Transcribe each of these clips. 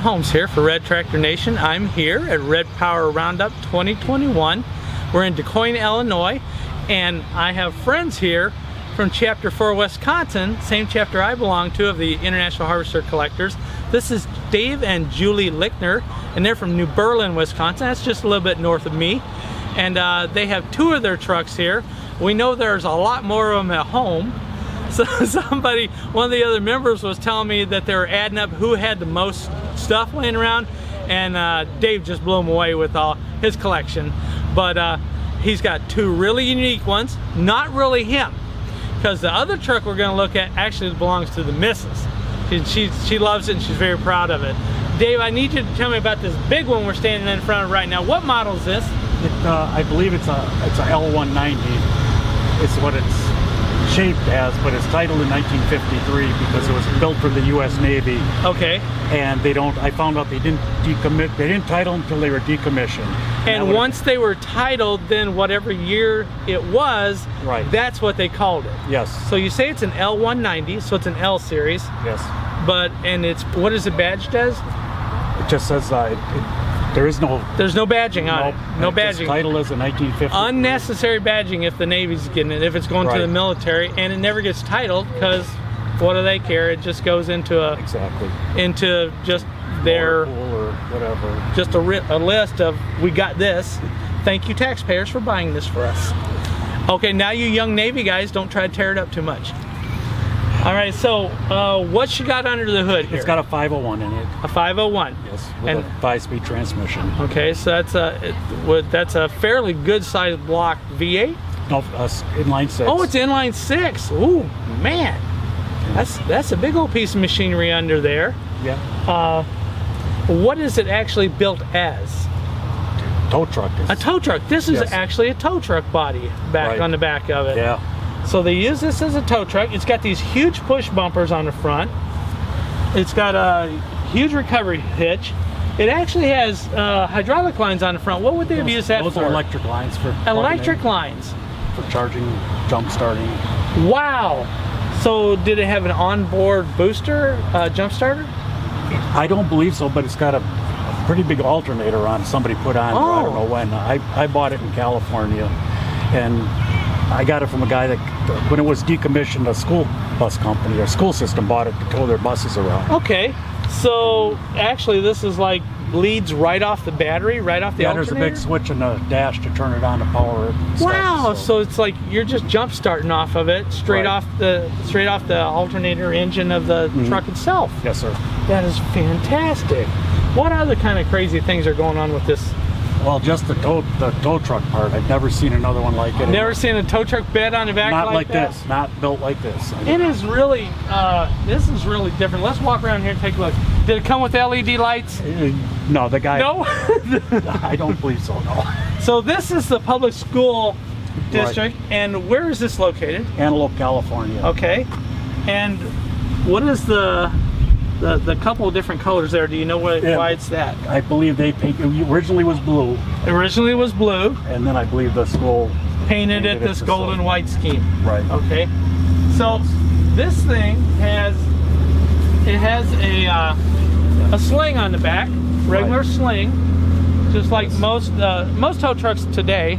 Holmes here for Red Tractor Nation. I'm here at Red Power Roundup 2021. We're in DuQuoin, Illinois, and I have friends here from Chapter 4 Wisconsin, same chapter I belong to of the International Harvester Collectors. This is Dave and Julie Lichtner, and they're from New Berlin, Wisconsin. That's just a little bit north of me. And they have two of their trucks here. We know there's a lot more of them at home. So one of the other members was telling me that they were adding up who had the most stuff laying around, and Dave just blew him away with all his collection. But he's got two really unique ones, not really him, because the other truck we're going to look at actually belongs to the missus. She loves it and she's very proud of it. Dave, I need you to tell me about this big one we're standing in front of right now. What model is this? I believe it's a L190. It's what it's shaped as, but it's titled in 1953 because it was built for the U.S. Navy. Okay. And I found out they didn't title them until they were decommissioned. And once they were titled, then whatever year it was, right, that's what they called it. Yes. So you say it's an L190, so it's an L series. Yes. And it's, what is it badged as? It just says there's no badging on it. No badging. Title is a 1950. Unnecessary badging if the Navy's getting it, if it's going to the military, and it never gets titled because what do they care? It just goes into into just their or whatever. Just a list of, we got this. Thank you, taxpayers, for buying this for us. Okay, now you young Navy guys, don't try to tear it up too much. All right, so what you got under the hood here? It's got a 501 in it. A 501. Yes, with a 5-speed transmission. Okay, so that's a fairly good sized block V8. No, inline 6. Oh, it's inline 6. Ooh, man, that's a big old piece of machinery under there. Yeah. What is it actually built as? Tow truck. A tow truck. This is actually a tow truck body on the back of it. Yeah. So they use this as a tow truck. It's got these huge push bumpers on the front. It's got a huge recovery hitch. It actually has hydraulic lines on the front. What would they have used that for? Those are electric lines for electric lines for charging, jump starting. Wow. So did it have an onboard booster, jump starter? I don't believe so, but it's got a pretty big alternator on. Somebody put on. I don't know when. I bought it in California, and I got it from a guy that, when it was decommissioned, a school bus company or school system bought it to tow their buses around. Okay, so actually this is like leads right off the battery, right off the alternator? There's a big switch in the dash to turn it on to power it. Wow, so it's like you're just jump starting off of it, straight off the alternator engine of the truck itself. Yes, sir. That is fantastic. What other kind of crazy things are going on with this? Well, just the tow truck part. I've never seen another one like it. Never seen a tow truck bed on the back like that? This. Not built like this. It is really, this is really different. Let's walk around here and take a look. Did it come with LED lights? No, the guy. No? I don't believe so, no. So this is the public school district, and where is this located? Antelope, California. Okay. And what is the couple of different colors there? Do you know why it's that? I believe they originally was blue. Originally was blue. And then I believe the school painted it this golden white scheme. Right. Okay. So this thing has a sling on the back, regular sling, just like most tow trucks today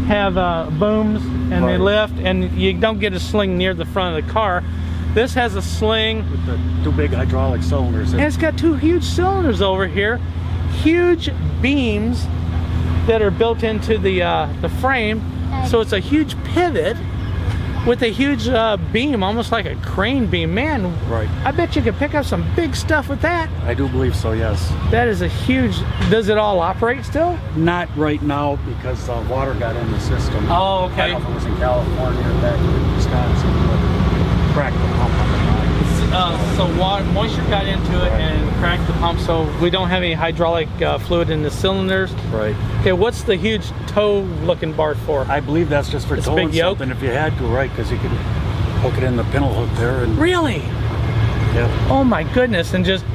have booms and they lift, and you don't get a sling near the front of the car. This has a sling with the two big hydraulic cylinders. And it's got two huge cylinders over here, huge beams that are built into the frame. So it's a huge pivot with a huge beam, almost like a crane beam. Man, I bet you could pick up some big stuff with that. I do believe so, yes. That is a huge. Does it all operate still? Not right now because water got in the system. Oh, okay. I don't know if it was in California or back in Wisconsin, but cracked the pump on the line. So moisture got into it and cracked the pump, so we don't have any hydraulic fluid in the cylinders. Right. Okay, what's the huge toe-looking bar for? I believe that's just for towing something if you had to, right? Because you could hook it in the pintle hook there. And really? Yeah. Oh my goodness, and just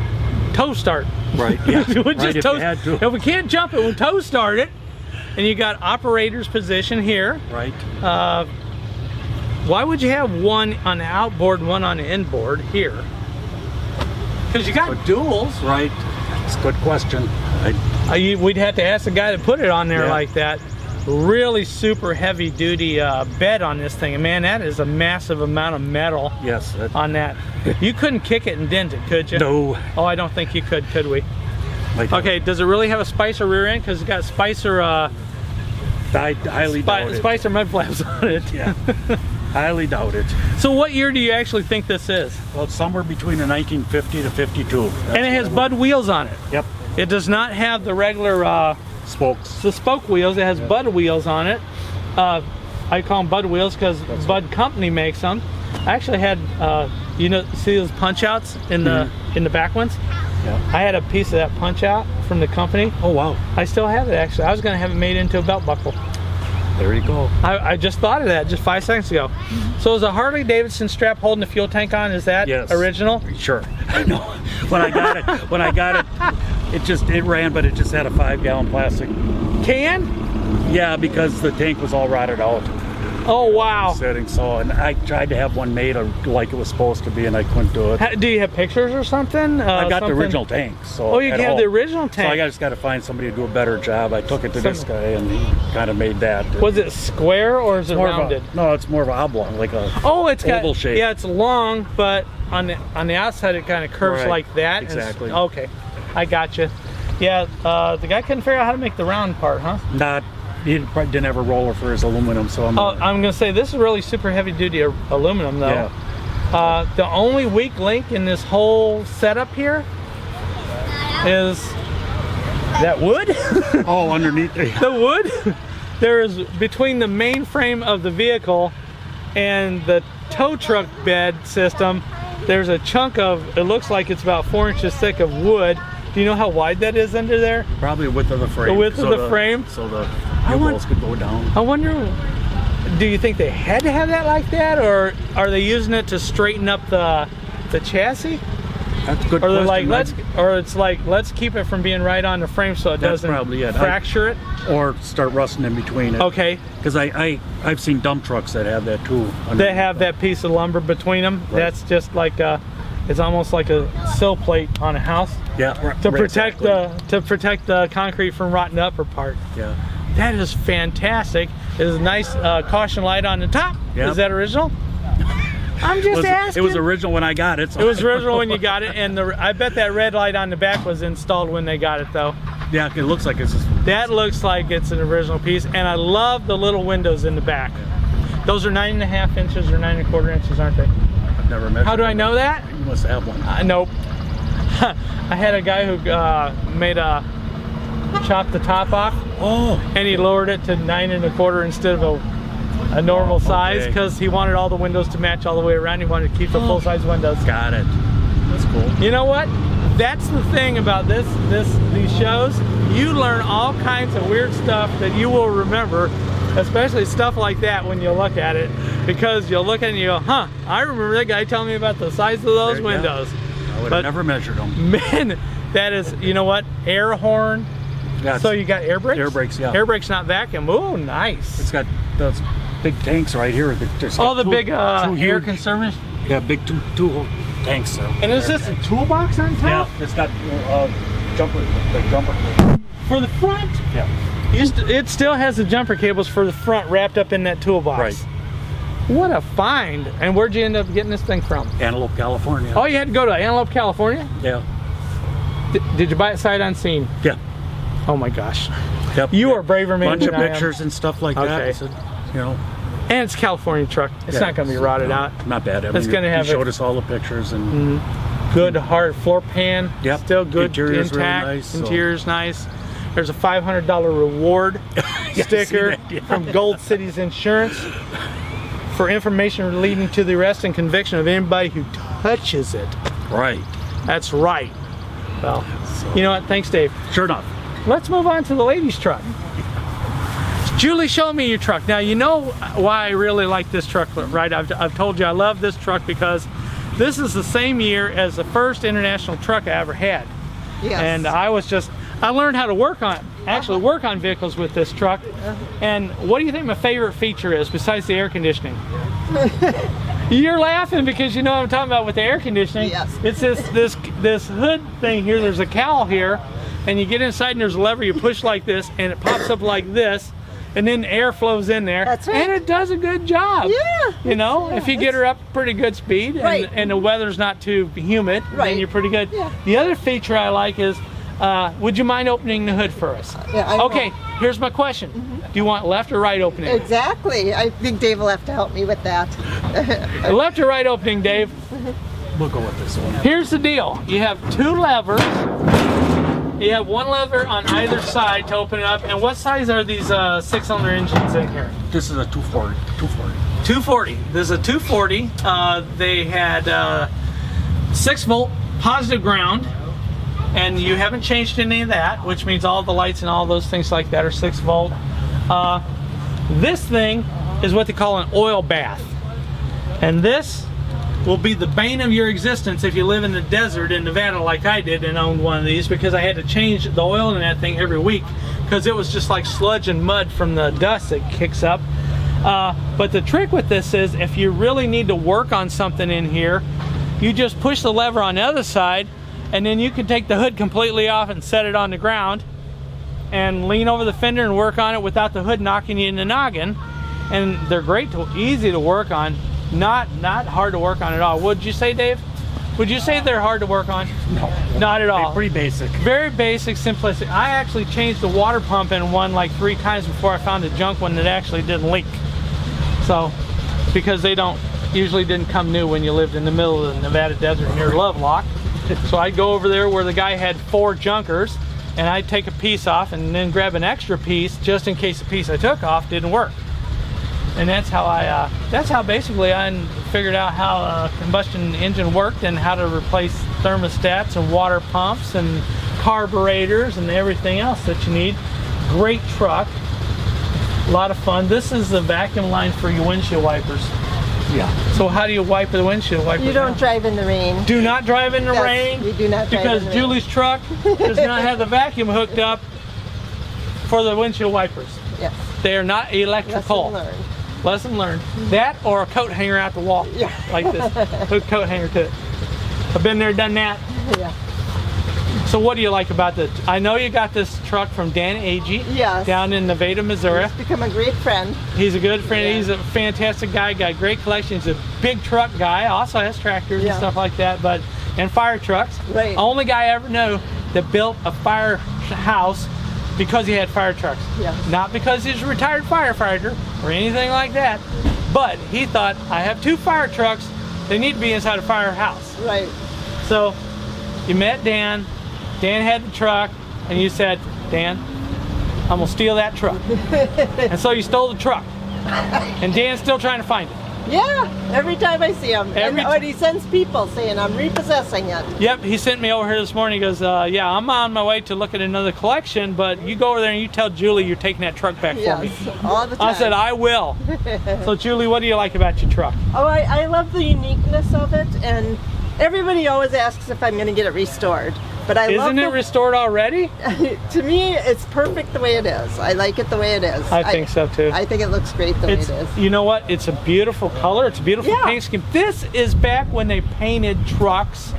toe start. Right, yeah. We'll just if you had to. If we can't jump it, we'll toe start it. And you got operator's position here. Right. Why would you have one on the outboard and one on the inboard here? Because you got duals. Right. Good question. We'd have to ask the guy that put it on there Yeah. like that. Really super heavy duty bed on this thing, and man, that is a massive amount of metal. Yes. On that. You couldn't kick it and dent it, could you? No. Oh, I don't think you could we? Okay, does it really have a Spicer rear end? Because it's got Spicer I highly doubt it. Spicer mud flaps on it. Yeah. Highly doubt it. So what year do you actually think this is? Well, it's somewhere between the 1950 to 52. And it has Bud wheels on it. Yep. It does not have the regular Spokes. the spoke wheels. It has Bud wheels on it. I call them Bud wheels because Bud Company makes them. I actually had, see those punch outs in the back ones? Yeah. I had a piece of that punch out from the company. Oh, wow. I still have it actually. I was going to have it made into a belt buckle. There you go. I just thought of that just 5 seconds ago. So is a Harley Davidson strap holding the fuel tank on? Is that original? Sure. I know. When I got it, it ran, but it just had a 5-gallon plastic can. Yeah, because the tank was all rotted out. Oh wow. Setting, so, and I tried to have one made like it was supposed to be, and I couldn't do it. Do you have pictures or something? I got the original tank. So oh, you have the original tank. So I just got to find somebody to do a better job. I took it to this guy, and he kind of made that. Was it square or is it rounded? No, it's more of an oblong, like a it's oval got, shape. Yeah, it's long, but on the outside it kind of curves like that. Exactly. Okay, I got you. Yeah, the guy couldn't figure out how to make the round part, huh? He probably didn't have a roller for his aluminum, so I'm gonna say this is really super heavy duty aluminum though. Yeah. The only weak link in this whole setup here is that wood. Oh, underneath the wood. There is between the main frame of the vehicle and the tow truck bed system, there's a chunk of, it looks like it's about 4 inches thick of wood. Do you know how wide that is under there? Probably the width of the frame. The width of the frame? So the wheels could go down. I wonder, do you think they had to have that like that, or are they using it to straighten up the chassis? That's a good or question. Let's keep it from being right on the frame so it doesn't fracture it? Or start rusting in between it. Okay. Because I've seen dump trucks that have that too. They have that piece of lumber between them. Right. That's just like it's almost like a sill plate on a house. Yeah. To protect the concrete from rotting the upper part. Yeah. That is fantastic. There's a nice caution light on the top. Yep. Is that original? I'm just asking. It was original when I got it. So. It was original when you got it, and I bet that red light on the back was installed when they got it, though. Yeah, it looks like it's. That looks like it's an original piece, and I love the little windows in the back. Yeah. Those are 9.5 inches or 9.25 inches, aren't they? I've never measured. How do I know that? You must have one. Nope. I had a guy who chopped the top off. Oh. And he lowered it to 9.25 instead of a normal size because he wanted all the windows to match all the way around. He wanted to keep the full size windows. Got it. That's cool. You know what? That's the thing about these shows. You learn all kinds of weird stuff that you will remember, especially stuff like that when you look at it, because you'll look at it and you go, huh, I remember that guy telling me about the size of those windows. I would have never measured them. Man, that is, you know what? Air horn. Yeah, so you got air brakes? Air brakes, yeah. Air brakes, not vacuum. Oh, nice. It's got those big tanks right here. Oh, the big air conservers? Yeah, big two tanks. And is this a toolbox on top? Yeah, it's got jumper. For the front? Yeah. It still has the jumper cables for the front wrapped up in that toolbox. Right. What a find. And where'd you end up getting this thing from? Antelope, California. Oh, you had to go to Antelope, California? Yeah. Did you buy it sight unseen? Yeah. Oh my gosh. Yep. You are braver man than I am. Bunch of pictures and stuff like that. I said, you know. And it's a California truck. It's not going to be rotted out. Not bad. It's going to have. He showed us all the pictures and. Good hard floor pan. Yep. Still good. Interior's intact. Really nice. Interior's nice. There's a $500 reward sticker from Gold City's Insurance for information leading to the arrest and conviction of anybody who touches it. Right. That's right. Well, you know what? Thanks, Dave. Sure enough. Let's move on to the ladies' truck. Julie, show me your truck. Now, you know why I really like this truck, right? I've told you I love this truck because this is the same year as the first international truck I ever had. Yes. And I learned how to work on vehicles with this truck. And what do you think my favorite feature is besides the air conditioning? You're laughing because you know what I'm talking about with the air conditioning. Yes. It's this hood thing here. There's a cowl here and you get inside and there's a lever you push like this and it pops up like this, and then air flows in there. That's right. And it does a good job. Yeah. You know, yeah, if you get her up pretty good speed Right. and the weather's not too humid, Right. then you're pretty good. Yeah. The other feature I like is, would you mind opening the hood for us? Yeah, I Okay, here's my question. Do you want left or right opening? Exactly. I think Dave will have to help me with that. Left or right opening, Dave? We'll go with this one. Here's the deal. You have two levers. You have one lever on either side to open it up. And what size are these 6-cylinder engines in here? This is a 240. 240. This is a 240. They had 6-volt positive ground, and you haven't changed any of that, which means all the lights and all those things like that are 6-volt. This thing is what they call an oil bath, and this will be the bane of your existence if you live in the desert in Nevada like I did and owned one of these, because I had to change the oil in that thing every week because it was just like sludge and mud from the dust that kicks up. But the trick with this is if you really need to work on something in here, you just push the lever on the other side, and then you can take the hood completely off and set it on the ground and lean over the fender and work on it without the hood knocking you in the noggin. And they're easy to work on. Not hard to work on at all. Would you say, Dave? Would you say they're hard to work on? No. Not at all. They're pretty basic. Very basic, simplistic. I actually changed the water pump in one like 3 times before I found a junk one that actually didn't leak. So, because they usually didn't come new when you lived in the middle of the Nevada desert near Lovelock. So I'd go over there where the guy had 4 junkers, and I'd take a piece off and then grab an extra piece just in case the piece I took off didn't work. And that's how basically I figured out how a combustion engine worked and how to replace thermostats and water pumps and carburetors and everything else that you need. Great truck, a lot of fun. This is the vacuum line for your windshield wipers. Yeah. So how do you wipe the windshield wipers? You don't out? drive in the rain. Do not drive in the rain. You do not drive because in the rain. Julie's truck does not have the vacuum hooked up for the windshield wipers. Yes. They are not electrical. Lesson learned. Lesson learned. That or a coat hanger out the wall. Yeah. Like this. Hook coat hanger to it. I've been there, done that. Yeah. So what do you like about this? I know you got this truck from Dan Agee. Yes. Down in Nevada, Missouri. He's become a great friend. He's a good friend. Yeah. He's a fantastic guy. Got great collection. He's a big truck guy. Also has tractors and stuff like that, and fire trucks. Right. Only guy I ever know that built a firehouse because he had fire trucks. Yes. Not because he's a retired firefighter or anything like that, but he thought, I have 2 fire trucks. They need to be inside a firehouse. Right. So you met Dan. Dan had the truck, and you said, Dan, I'm gonna steal that truck. And so you stole the truck. And Dan's still trying to find it. Yeah, every time I see him. And he sends people saying, I'm repossessing it. Yep, he sent me over here this morning. He goes, yeah, I'm on my way to look at another collection, but you go over there and you tell Julie you're taking that truck back for me. Yes, all the time. I said, I will. So Julie, what do you like about your truck? Oh, I love the uniqueness of it, and everybody always asks if I'm going to get it restored. But I love Isn't it restored already? To me, it's perfect the way it is. I like it the way it is. I think so too. I think it looks great the way it is. You know what? It's a beautiful color. It's a beautiful paint scheme. This is back when they painted trucks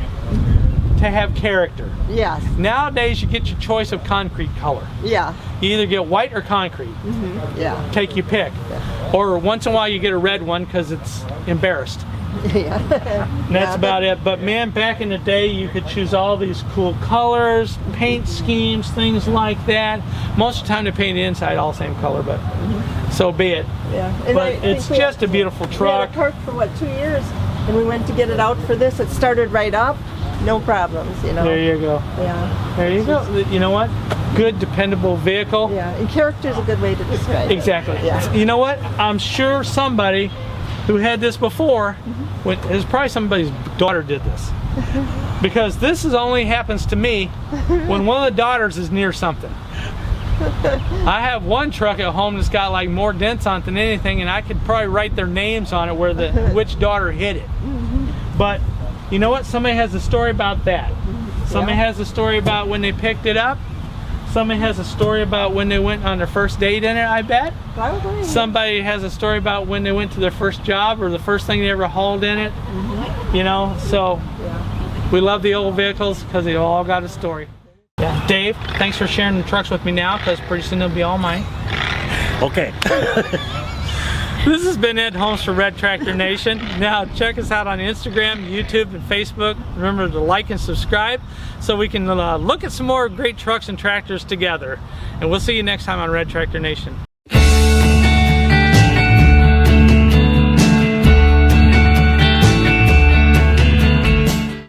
to have character. Yes. Nowadays, you get your choice of concrete color. Yeah. You either get white or concrete. Mm-hmm. Yeah. Take your pick. Yeah. Or once in a while, you get a red one because it's embarrassed. Yeah. And that's about it. But man, back in the day, you could choose all these cool colors, paint schemes, things like that. Most of the time, they paint the inside all the same color, but so be it. Yeah. And but it's just a beautiful truck. We had it parked for what, 2 years, and we went to get it out for this. It started right up, no problems. You know. There you go. Yeah. There you go. You know what? Good, dependable vehicle. Yeah. And character is a good way to describe it. Exactly. Yeah. You know what? I'm sure somebody who had this before, it's probably somebody's daughter did this. Because this only happens to me when one of the daughters is near something. I have one truck at home that's got like more dents on it than anything, and I could probably write their names on it where which daughter hit it. But you know what? Somebody has a story about that. Somebody has a story about when they picked it up. Somebody has a story about when they went on their first date in it, I bet. Probably. Somebody has a story about when they went to their first job or the first thing they ever hauled in it. You know, so we love the old vehicles because they all got a story. Yeah. Dave, thanks for sharing the trucks with me now, because pretty soon they'll be all mine. Okay. This has been Ed Holmes for Red Tractor Nation. Now check us out on Instagram, YouTube, and Facebook. Remember to like and subscribe so we can look at some more great trucks and tractors together. And we'll see you next time on Red Tractor Nation.